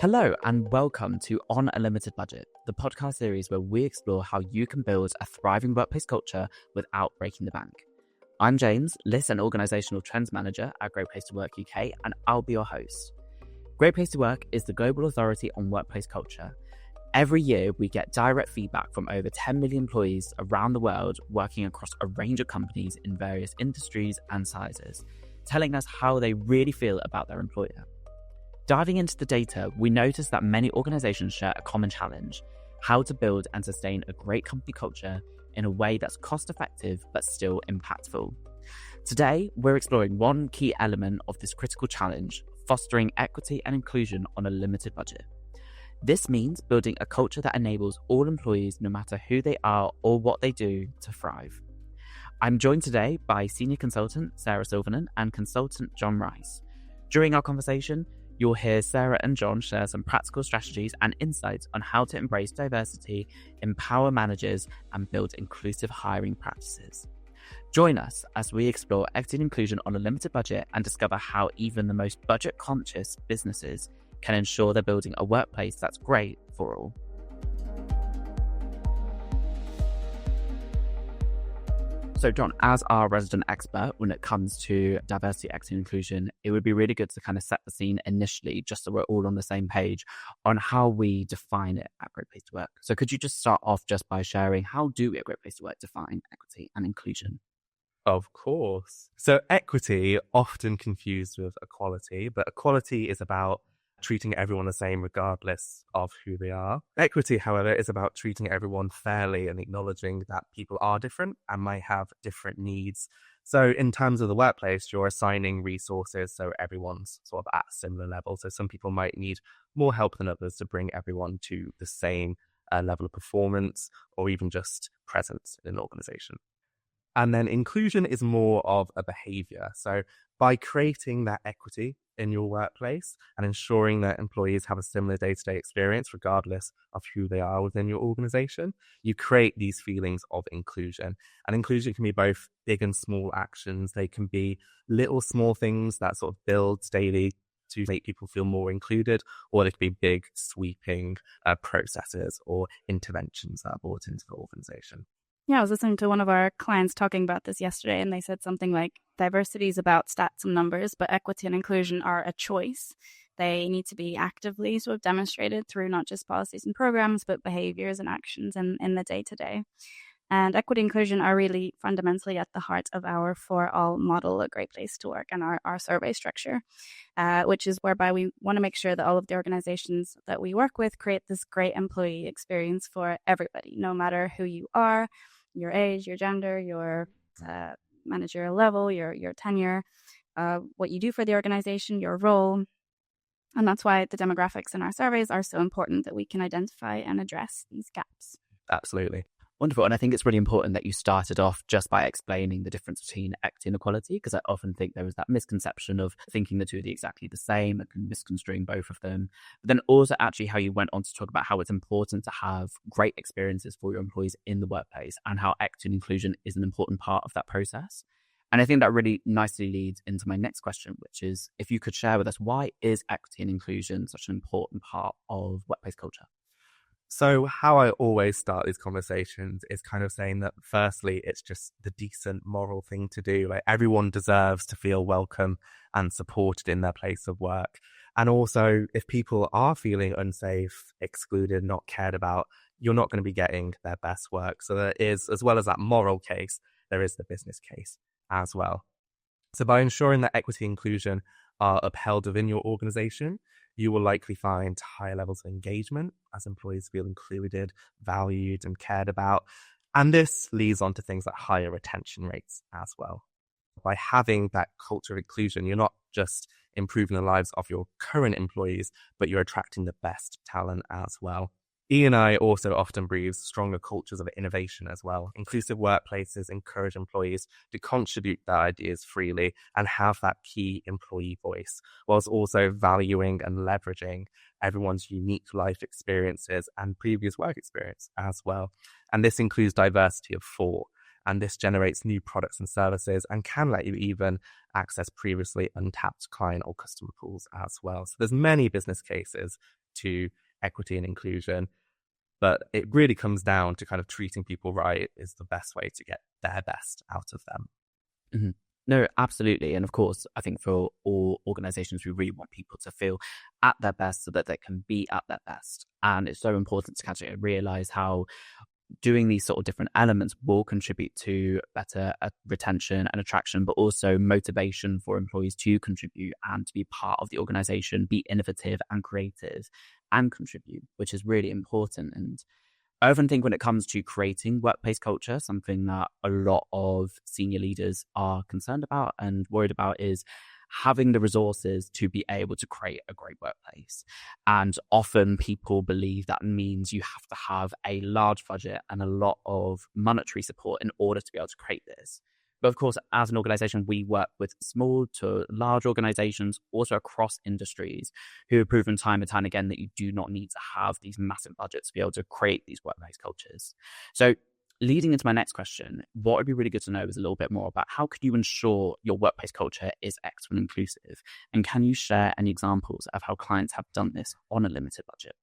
Hello and welcome to On a Limited Budget, the podcast series where we explore how you can build a thriving workplace culture without breaking the bank. I'm James, List and Organisational Trends Manager at Great Place to Work UK, and I'll be your host. Great Place to Work is the global authority on workplace culture. Every year, we get direct feedback from over 10 million employees around the world working across a range of companies in various industries and sizes, telling us how they really feel about their employer. Diving into the data, we noticed that many organisations share a common challenge: how to build and sustain a great company culture in a way that's cost-effective but still impactful. Today, we're exploring one key element of this critical challenge: fostering equity and inclusion on a limited budget. This means building a culture that enables all employees, no matter who they are or what they do, to thrive. I'm joined today by Senior Consultant Sarah Silverman and Consultant John Rice. During our conversation, you'll hear Sarah and John share some practical strategies and insights on how to embrace diversity, empower managers, and build inclusive hiring practices. Join us as we explore equity and inclusion on a limited budget and discover how even the most budget-conscious businesses can ensure they're building a workplace that's great for all. So John, as our resident expert when it comes to diversity, equity and inclusion, it would be really good to kind of set the scene initially, just so we're all on the same page on how we define it at Great Place to Work. So could you just start off just by sharing, how do we at Great Place to Work define equity and inclusion? Of course. So equity, often confused with equality, but equality is about treating everyone the same regardless of who they are. Equity, however, is about treating everyone fairly and acknowledging that people are different and might have different needs. So in terms of the workplace, you're assigning resources so everyone's sort of at a similar level. So some people might need more help than others to bring everyone to the same level of performance or even just presence in an organization. And then inclusion is more of a behavior. So by creating that equity in your workplace and ensuring that employees have a similar day-to-day experience, regardless of who they are within your organization, you create these feelings of inclusion. And inclusion can be both big and small actions. They can be little small things that sort of build daily to make people feel more included, or they could be big sweeping processes or interventions that are brought into the organization. Yeah, I was listening to one of our clients talking about this yesterday, and they said something like diversity is about stats and numbers, but equity and inclusion are a choice. They need to be actively sort of demonstrated through not just policies and programs, but behaviors and actions in the day-to-day. And equity and inclusion are really fundamentally at the heart of our For All model, a Great Place to Work, and our survey structure, which is whereby we want to make sure that all of the organizations that we work with create this great employee experience for everybody, no matter who you are, your age, your gender, your managerial level, your tenure, what you do for the organization, your role. And that's why the demographics in our surveys are so important, that we can identify and address these gaps. Absolutely. Wonderful. And I think it's really important that you started off just by explaining the difference between equity and equality, because I often think there is that misconception of thinking the two are exactly the same and misconstruing both of them. But then also actually how you went on to talk about how it's important to have great experiences for your employees in the workplace and how equity and inclusion is an important part of that process. And I think that really nicely leads into my next question, which is if you could share with us, why is equity and inclusion such an important part of workplace culture? So how I always start these conversations is kind of saying that firstly, it's just the decent moral thing to do. Like everyone deserves to feel welcome and supported in their place of work. And also if people are feeling unsafe, excluded, not cared about, you're not going to be getting their best work. So there is, as well as that moral case, there is the business case as well. So by ensuring that equity and inclusion are upheld within your organization, you will likely find higher levels of engagement as employees feel included, valued, and cared about. And this leads on to things like higher retention rates as well. By having that culture of inclusion, you're not just improving the lives of your current employees, but you're attracting the best talent as well. E&I also often breathes stronger cultures of innovation as well. Inclusive workplaces encourage employees to contribute their ideas freely and have that key employee voice, whilst also valuing and leveraging everyone's unique life experiences and previous work experience as well. And this includes diversity of thought. And this generates new products and services and can let you even access previously untapped client or customer pools as well. So there's many business cases to equity and inclusion. But it really comes down to kind of treating people right is the best way to get their best out of them. Mm-hmm. No, absolutely. And of course, I think for all organizations, we really want people to feel at their best so that they can be at their best. And it's so important to kind of realize how doing these sort of different elements will contribute to better retention and attraction, but also motivation for employees to contribute and to be part of the organization, be innovative and creative and contribute, which is really important. And I often think when it comes to creating workplace culture, something that a lot of senior leaders are concerned about and worried about is having the resources to be able to create a great workplace. And often people believe that means you have to have a large budget and a lot of monetary support in order to be able to create this. But of course, as an organization, we work with small to large organizations, also across industries, who have proven time and time again that you do not need to have these massive budgets to be able to create these workplace cultures. So leading into my next question, what would be really good to know is a little bit more about how could you ensure your workplace culture is equitable and inclusive? And can you share any examples of how clients have done this on a limited budget?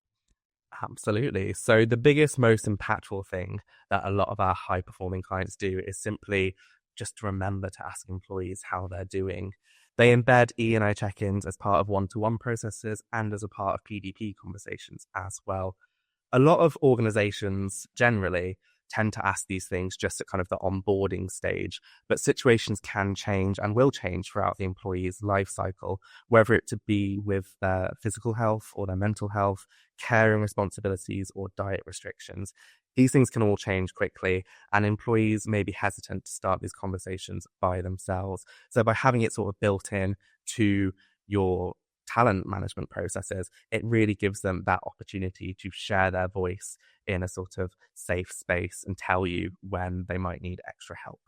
Absolutely. So the biggest, most impactful thing that a lot of our high-performing clients do is simply just to remember to ask employees how they're doing. They embed E&I check-ins as part of one-to-one processes and as a part of PDP conversations as well. A lot of organizations generally tend to ask these things just at kind of the onboarding stage, but situations can change and will change throughout the employee's life cycle, whether it to be with their physical health or their mental health, caring responsibilities or diet restrictions. These things can all change quickly, and employees may be hesitant to start these conversations by themselves. So by having it sort of built in to your talent management processes, it really gives them that opportunity to share their voice in a sort of safe space and tell you when they might need extra help.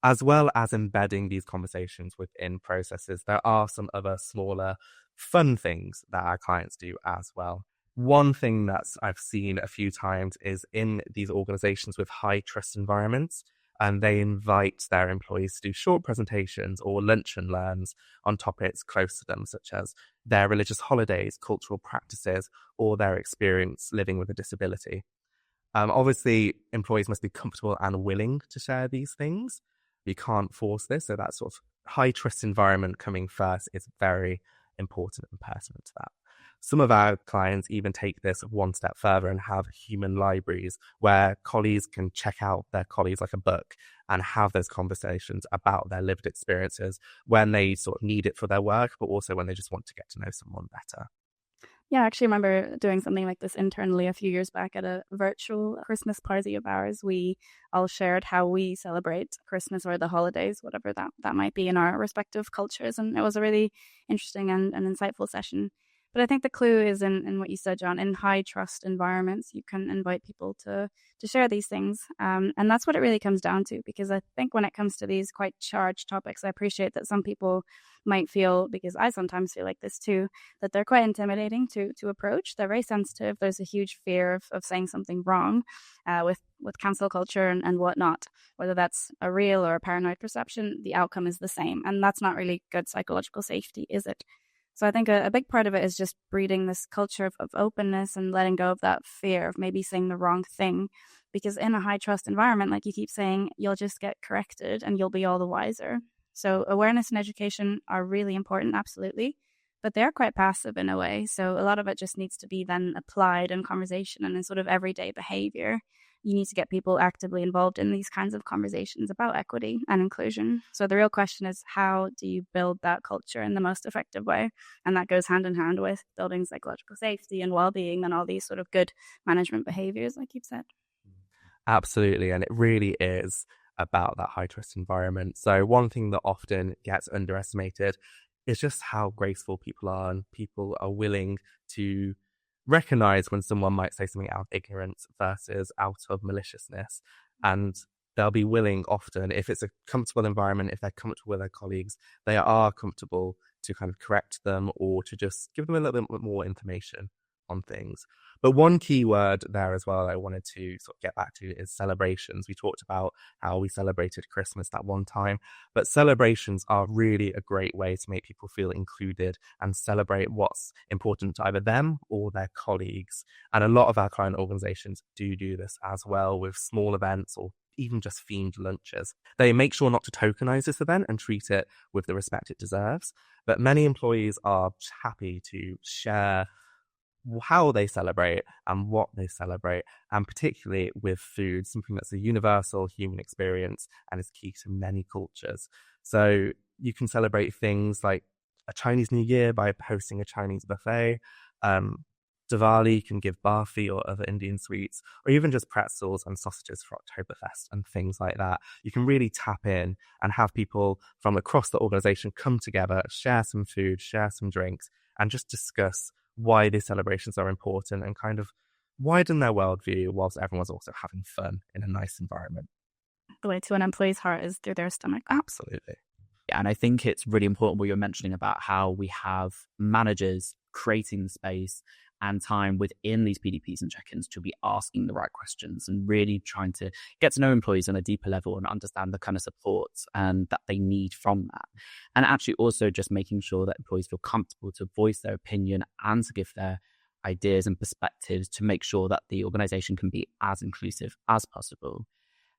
As well as embedding these conversations within processes, there are some other smaller fun things that our clients do as well. One thing that I've seen a few times is in these organizations with high trust environments, and they invite their employees to do short presentations or lunch and learns on topics close to them, such as their religious holidays, cultural practices, or their experience living with a disability. Obviously, employees must be comfortable and willing to share these things. You can't force this, so that sort of high trust environment coming first is very important and pertinent to that. Some of our clients even take this one step further and have human libraries where colleagues can check out their colleagues like a book and have those conversations about their lived experiences when they sort of need it for their work, but also when they just want to get to know someone better. Yeah, I actually remember doing something like this internally a few years back at a virtual Christmas party of ours. We all shared how we celebrate Christmas or the holidays, whatever that might be in our respective cultures. And it was a really interesting and insightful session. But I think the clue is in what you said, John. In high trust environments, you can invite people to share these things. And that's what it really comes down to, because I think when it comes to these quite charged topics, I appreciate that some people might feel, because I sometimes feel like this too, that they're quite intimidating to approach. They're very sensitive. There's a huge fear of saying something wrong with cancel culture and whatnot. Whether that's a real or a paranoid perception, the outcome is the same. And that's not really good psychological safety, is it? So I think a big part of it is just breeding this culture of openness and letting go of that fear of maybe saying the wrong thing. Because in a high trust environment, like you keep saying, you'll just get corrected and you'll be all the wiser. So awareness and education are really important, absolutely. But they're quite passive in a way. So a lot of it just needs to be then applied in conversation and in sort of everyday behavior. You need to get people actively involved in these kinds of conversations about equity and inclusion. So the real question is, how do you build that culture in the most effective way? And that goes hand in hand with building psychological safety and well-being and all these sort of good management behaviors, like you've said. Absolutely. And it really is about that high trust environment. So one thing that often gets underestimated is just how graceful people are, and people are willing to recognize when someone might say something out of ignorance versus out of maliciousness. And they'll be willing often, if it's a comfortable environment, if they're comfortable with their colleagues, they are comfortable to kind of correct them or to just give them a little bit more information on things. But one key word there as well I wanted to sort of get back to is celebrations. We talked about how we celebrated Christmas that one time, but celebrations are really a great way to make people feel included and celebrate what's important to either them or their colleagues. And a lot of our client organizations do this as well with small events or even just themed lunches. They make sure not to tokenize this event and treat it with the respect it deserves. But many employees are happy to share how they celebrate and what they celebrate, and particularly with food, something that's a universal human experience and is key to many cultures. So you can celebrate things like a Chinese New Year by hosting a Chinese buffet. Diwali can give barfi or other Indian sweets, or even just pretzels and sausages for Oktoberfest and things like that. You can really tap in and have people from across the organization come together, share some food, share some drinks, and just discuss why these celebrations are important and kind of widen their worldview whilst everyone's also having fun in a nice environment. The way to an employee's heart is through their stomach. Absolutely. Yeah, and I think it's really important what you're mentioning about how we have managers creating the space and time within these PDPs and check-ins to be asking the right questions and really trying to get to know employees on a deeper level and understand the kind of supports and that they need from that. And actually also just making sure that employees feel comfortable to voice their opinion and to give their ideas and perspectives to make sure that the organization can be as inclusive as possible.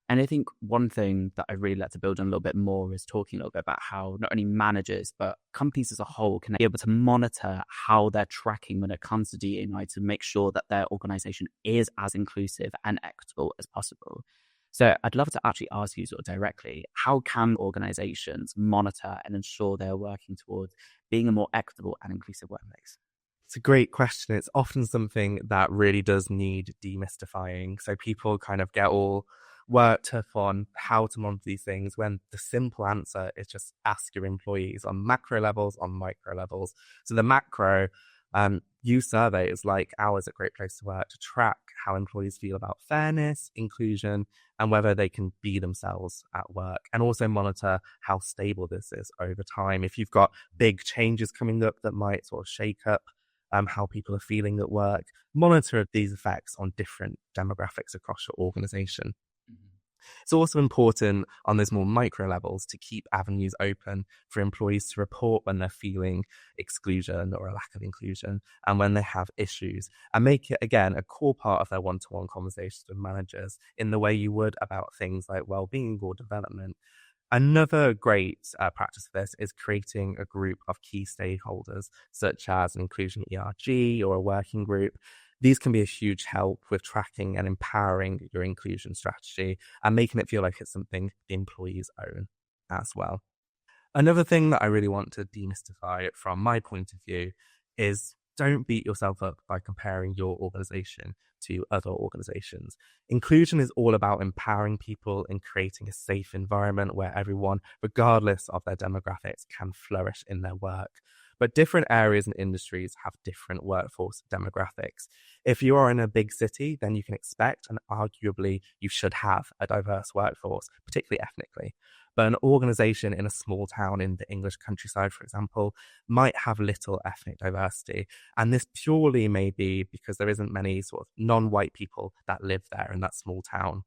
And I think one thing that I really like to build on a little bit more is talking a little bit about how not only managers, but companies as a whole can be able to monitor how they're tracking when it comes to DE&I to make sure that their organization is as inclusive and equitable as possible. So I'd love to actually ask you sort of directly, how can organizations monitor and ensure they're working towards being a more equitable and inclusive workplace? It's a great question. It's often something that really does need demystifying. So people kind of get all worked up on how to monitor these things when the simple answer is just ask your employees on macro levels, on micro levels. So the macro, use surveys like ours at Great Place to Work to track how employees feel about fairness, inclusion, and whether they can be themselves at work, and also monitor how stable this is over time. If you've got big changes coming up that might sort of shake up how people are feeling at work, monitor these effects on different demographics across your organization. It's also important on those more micro levels to keep avenues open for employees to report when they're feeling exclusion or a lack of inclusion and when they have issues, and make it, again, a core part of their one-to-one conversations with managers in the way you would about things like wellbeing or development. Another great practice for this is creating a group of key stakeholders, such as an inclusion ERG or a working group. These can be a huge help with tracking and empowering your inclusion strategy and making it feel like it's something the employees own as well. Another thing that I really want to demystify from my point of view is don't beat yourself up by comparing your organization to other organizations. Inclusion is all about empowering people and creating a safe environment where everyone, regardless of their demographics, can flourish in their work. But different areas and industries have different workforce demographics. If you are in a big city, then you can expect, and arguably you should have, a diverse workforce, particularly ethnically. But an organization in a small town in the English countryside, for example, might have little ethnic diversity. And this purely may be because there isn't many sort of non-white people that live there in that small town.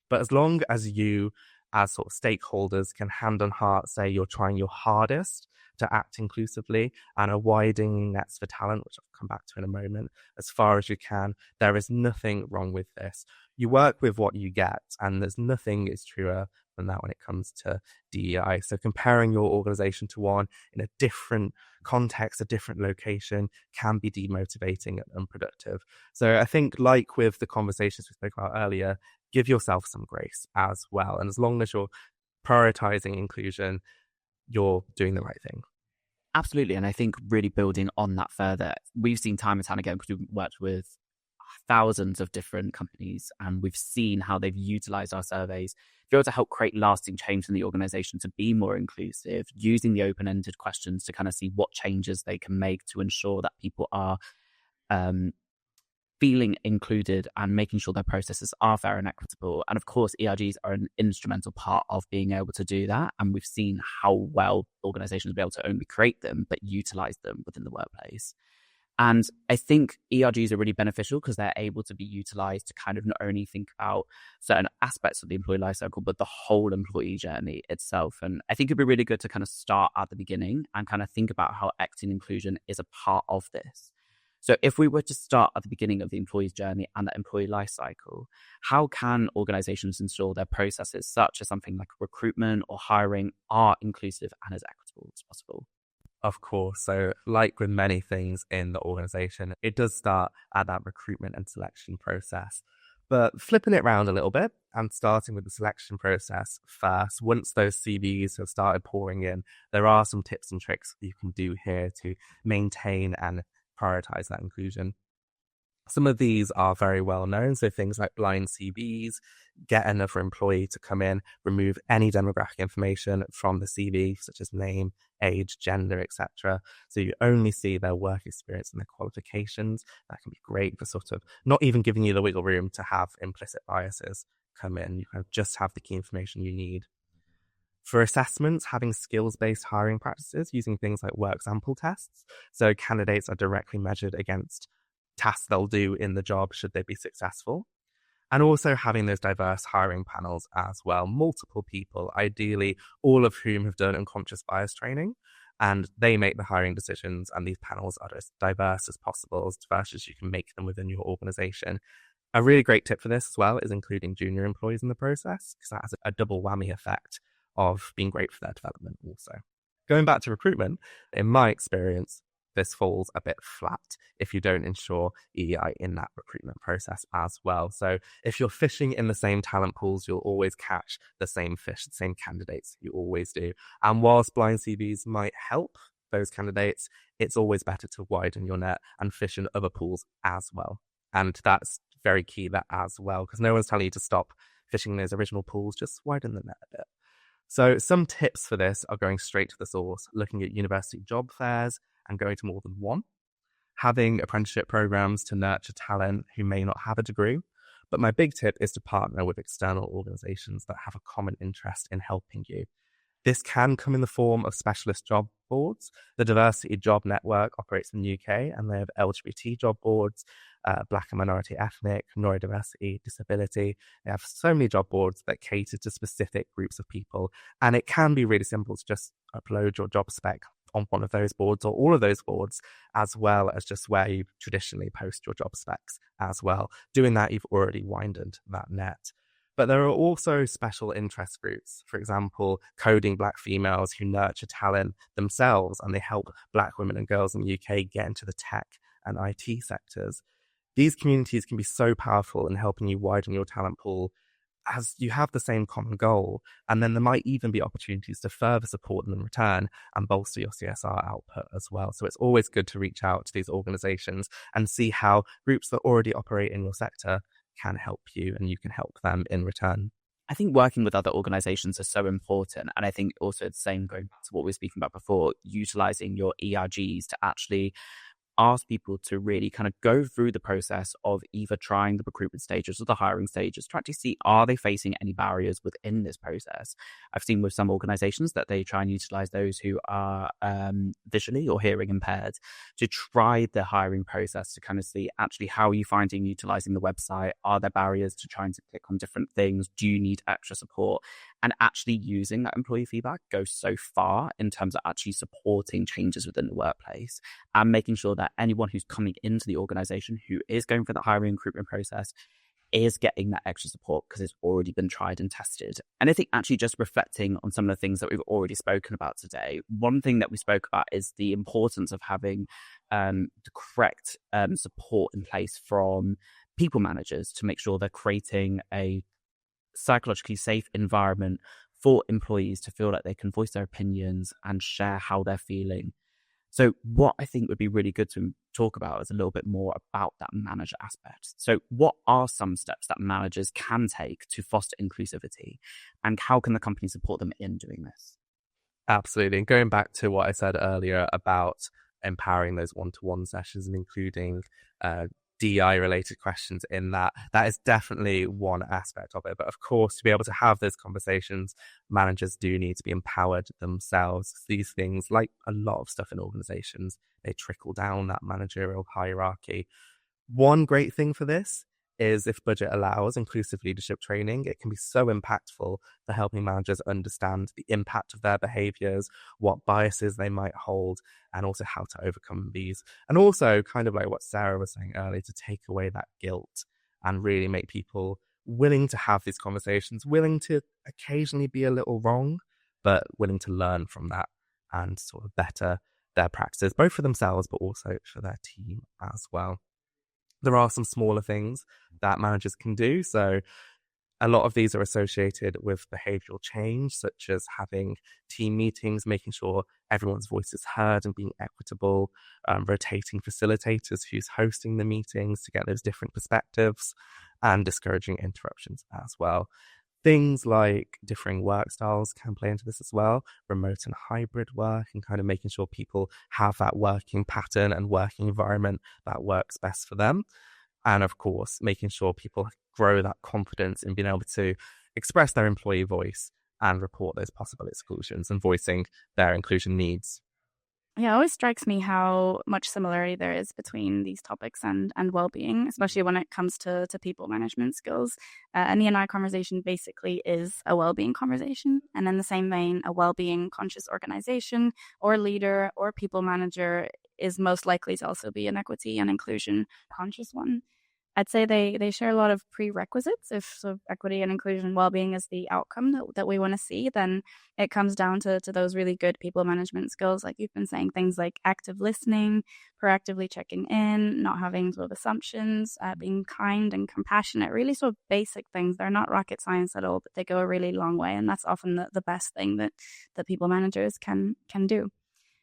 But as long as you, as sort of stakeholders, can hand on heart say you're trying your hardest to act inclusively and are widening nets for talent, which I'll come back to in a moment, as far as you can, there is nothing wrong with this. You work with what you get, and there's nothing is truer than that when it comes to DEI. So comparing your organization to one in a different context, a different location, can be demotivating and unproductive. So I think, like with the conversations we spoke about earlier, give yourself some grace as well. And as long as you're prioritizing inclusion, you're doing the right thing. Absolutely. And I think really building on that further, we've seen time and time again, because we've worked with thousands of different companies and we've seen how they've utilized our surveys to be able to help create lasting change in the organization to be more inclusive, using the open-ended questions to kind of see what changes they can make to ensure that people are feeling included and making sure their processes are fair and equitable. And of course, ERGs are an instrumental part of being able to do that. And we've seen how well organizations will be able to only create them, but utilize them within the workplace. And I think ERGs are really beneficial because they're able to be utilized to kind of not only think about certain aspects of the employee lifecycle, but the whole employee journey itself. And I think it'd be really good to kind of start at the beginning and kind of think about how equity and inclusion is a part of this. So if we were to start at the beginning of the employee's journey and the employee lifecycle, how can organizations ensure their processes, such as something like recruitment or hiring, are inclusive and as equitable as possible? Of course. So like with many things in the organization, it does start at that recruitment and selection process. But flipping it around a little bit and starting with the selection process first, once those CVs have started pouring in, there are some tips and tricks you can do here to maintain and prioritize that inclusion. Some of these are very well known. So things like blind CVs, get another employee to come in, remove any demographic information from the CV, such as name, age, gender, etc. So you only see their work experience and their qualifications. That can be great for sort of not even giving you the wiggle room to have implicit biases come in. You kind of just have the key information you need. For assessments, having skills-based hiring practices using things like work sample tests. So candidates are directly measured against tasks they'll do in the job should they be successful. And also having those diverse hiring panels as well. Multiple people, ideally all of whom have done unconscious bias training, and they make the hiring decisions, and these panels are as diverse as possible, as diverse as you can make them within your organization. A really great tip for this as well is including junior employees in the process, because that has a double whammy effect of being great for their development also. Going back to recruitment, in my experience, this falls a bit flat if you don't ensure EDI in that recruitment process as well. So if you're fishing in the same talent pools, you'll always catch the same fish, the same candidates, you always do. And whilst blind CVs might help those candidates, it's always better to widen your net and fish in other pools as well. And that's very key, that as well, because no one's telling you to stop fishing those original pools, just widen the net a bit. So some tips for this are going straight to the source, looking at university job fairs and going to more than one, having apprenticeship programs to nurture talent who may not have a degree. But my big tip is to partner with external organizations that have a common interest in helping you. This can come in the form of specialist job boards. The Diversity Job Network operates in the UK, and they have LGBT job boards, Black and minority ethnic, neurodiversity, disability. They have so many job boards that cater to specific groups of people. And it can be really simple to just upload your job spec on one of those boards or all of those boards, as well as just where you traditionally post your job specs as well. Doing that, you've already widened that net. But there are also special interest groups, for example, coding Black females who nurture talent themselves, and they help Black women and girls in the UK get into the tech and IT sectors. These communities can be so powerful in helping you widen your talent pool as you have the same common goal. And then there might even be opportunities to further support them in return and bolster your CSR output as well. So it's always good to reach out to these organizations and see how groups that already operate in your sector can help you, and you can help them in return. I think working with other organizations is so important. And I think also it's the same, going back to what we were speaking about before, utilizing your ERGs to actually ask people to really kind of go through the process of either trying the recruitment stages or the hiring stages to actually see, are they facing any barriers within this process? I've seen with some organizations that they try and utilize those who are visually or hearing impaired to try the hiring process to kind of see, actually, how are you finding utilizing the website? Are there barriers to trying to click on different things? Do you need extra support? And actually using that employee feedback goes so far in terms of actually supporting changes within the workplace and making sure that anyone who's coming into the organization who is going through the hiring and recruitment process is getting that extra support because it's already been tried and tested. And I think actually just reflecting on some of the things that we've already spoken about today, one thing that we spoke about is the importance of having the correct support in place from people managers to make sure they're creating a psychologically safe environment for employees to feel like they can voice their opinions and share how they're feeling. So what I think would be really good to talk about is a little bit more about that manager aspect. So what are some steps that managers can take to foster inclusivity, and how can the company support them in doing this? Absolutely. And going back to what I said earlier about empowering those one-to-one sessions and including DI related questions in that. That is definitely one aspect of it. But of course, to be able to have those conversations, managers do need to be empowered themselves. These things, like a lot of stuff in organizations, they trickle down that managerial hierarchy. One great thing for this is if budget allows inclusive leadership training, it can be so impactful for helping managers understand the impact of their behaviours, what biases they might hold, and also how to overcome these. And also, kind of like what Sarah was saying earlier, to take away that guilt and really make people willing to have these conversations, willing to occasionally be a little wrong, but willing to learn from that and sort of better their practices, both for themselves, but also for their team as well. There are some smaller things that managers can do. So a lot of these are associated with behavioral change, such as having team meetings, making sure everyone's voice is heard and being equitable, rotating facilitators who's hosting the meetings to get those different perspectives, and discouraging interruptions as well. Things like differing work styles can play into this as well, remote and hybrid work, and kind of making sure people have that working pattern and working environment that works best for them. And of course, making sure people grow that confidence in being able to express their employee voice and report those possible exclusions and voicing their inclusion needs. Yeah, it always strikes me how much similarity there is between these topics and well-being, especially when it comes to people management skills. An E&I conversation basically is a well-being conversation. And in the same vein, a well-being conscious organization or leader or people manager is most likely to also be an equity and inclusion conscious one. I'd say they share a lot of prerequisites. If so equity and inclusion and well-being is the outcome that we want to see, then it comes down to those really good people management skills, like you've been saying, things like active listening, proactively checking in, not having sort of assumptions, being kind and compassionate, really sort of basic things. They're not rocket science at all, but they go a really long way. And that's often the best thing that people managers can do.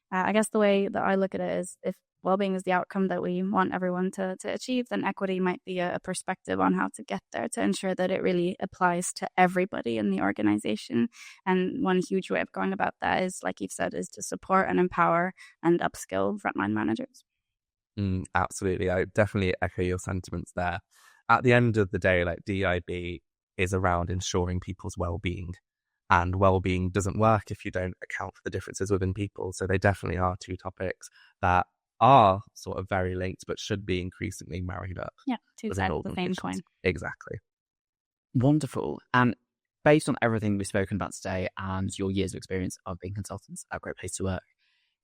I guess the way that I look at it is if well-being is the outcome that we want everyone to achieve, then equity might be a perspective on how to get there to ensure that it really applies to everybody in the organization. And one huge way of going about that is, like you've said, is to support and empower and upskill frontline managers. Absolutely. I definitely echo your sentiments there. At the end of the day, like DIB is around ensuring people's well-being. And well-being doesn't work if you don't account for the differences within people. So they definitely are two topics that are sort of very linked, but should be increasingly married up. Yeah, two sides of the same coin. Exactly. Wonderful. And based on everything we've spoken about today and your years of experience of being consultants at Great Place to Work,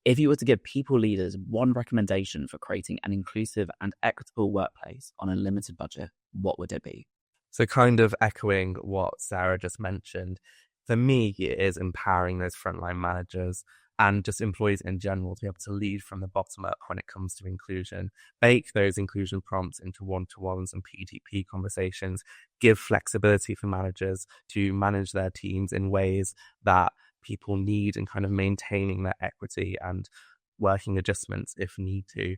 if you were to give people leaders one recommendation for creating an inclusive and equitable workplace on a limited budget, what would it be? So kind of echoing what Sarah just mentioned, for me, it is empowering those frontline managers and just employees in general to be able to lead from the bottom up when it comes to inclusion, bake those inclusion prompts into one-to-ones and PDP conversations, give flexibility for managers to manage their teams in ways that people need, and kind of maintaining their equity and working adjustments if need to.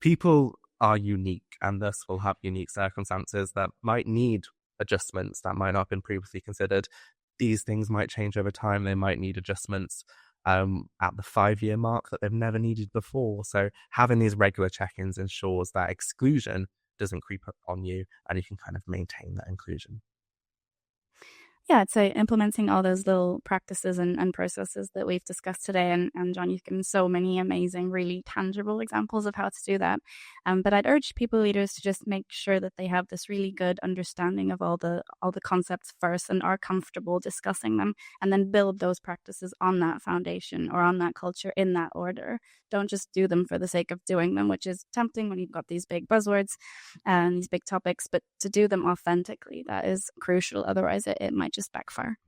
People are unique and thus will have unique circumstances that might need adjustments that might not have been previously considered. These things might change over time. They might need adjustments at the 5-year mark that they've never needed before. So having these regular check-ins ensures that exclusion doesn't creep up on you and you can kind of maintain that inclusion. Yeah, I'd say implementing all those little practices and processes that we've discussed today. And John, you've given so many amazing, really tangible examples of how to do that. But I'd urge people leaders to just make sure that they have this really good understanding of all the concepts first and are comfortable discussing them, and then build those practices on that foundation or on that culture in that order. Don't just do them for the sake of doing them, which is tempting when you've got these big buzzwords and these big topics, but to do them authentically, that is crucial. Otherwise, it might just backfire.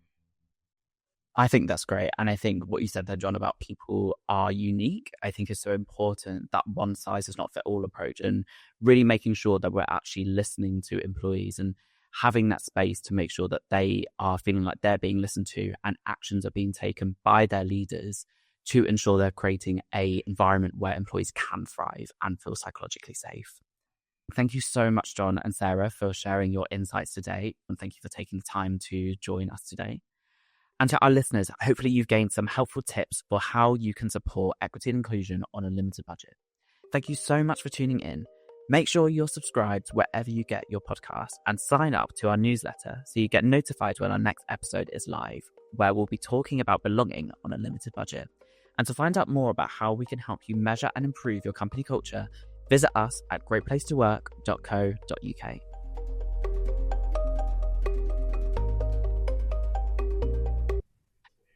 I think that's great. And I think what you said there, John, about people are unique, I think is so important, that one size does not fit all approach, and really making sure that we're actually listening to employees and having that space to make sure that they are feeling like they're being listened to and actions are being taken by their leaders to ensure they're creating an environment where employees can thrive and feel psychologically safe. Thank you so much, John and Sarah, for sharing your insights today. And thank you for taking the time to join us today. And to our listeners, hopefully you've gained some helpful tips for how you can support equity and inclusion on a limited budget. Thank you so much for tuning in. Make sure you're subscribed wherever you get your podcast and sign up to our newsletter so you get notified when our next episode is live, where we'll be talking about belonging on a limited budget. And to find out more about how we can help you measure and improve your company culture, visit us at greatplacetowork.co.uk.